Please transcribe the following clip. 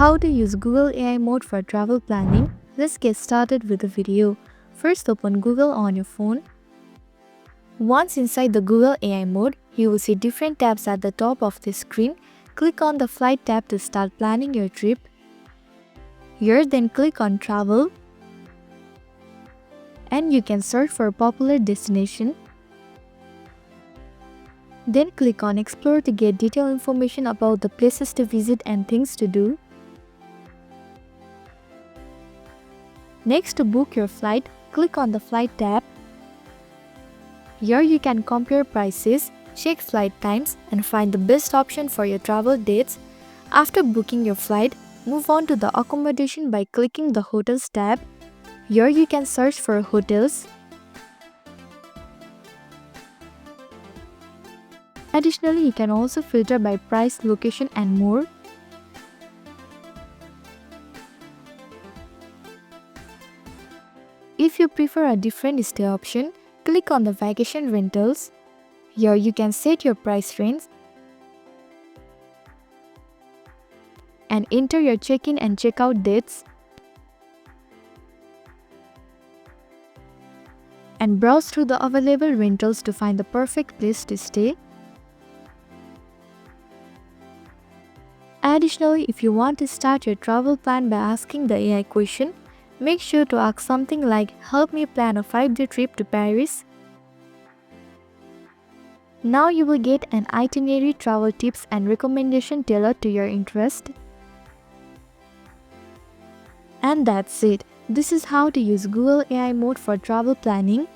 How to use Google AI mode for travel planning. Let's get started with the video. First, open Google on your phone. Once inside the Google AI mode, you will see different tabs at the top of the screen. Click on the Flight tab to start planning your trip. Here, then click on Travel. And you can search for a popular destination. Then click on Explore to get detailed information about the places to visit and things to do. Next, to book your flight, click on the Flight tab. Here you can compare prices, check flight times, and find the best option for your travel dates. After booking your flight, move on to the accommodation by clicking the Hotels tab. Here you can search for hotels. Additionally, you can also filter by price, location, and more. If you prefer a different stay option, click on the Vacation Rentals. Here you can set your price range and enter your check-in and check-out dates, and browse through the available rentals to find the perfect place to stay. Additionally, if you want to start your travel plan by asking the AI question, make sure to ask something like, "Help me plan a 5-day trip to Paris." Now you will get an itinerary, travel tips and recommendation tailored to your interest. And that's it. This is how to use Google AI mode for travel planning.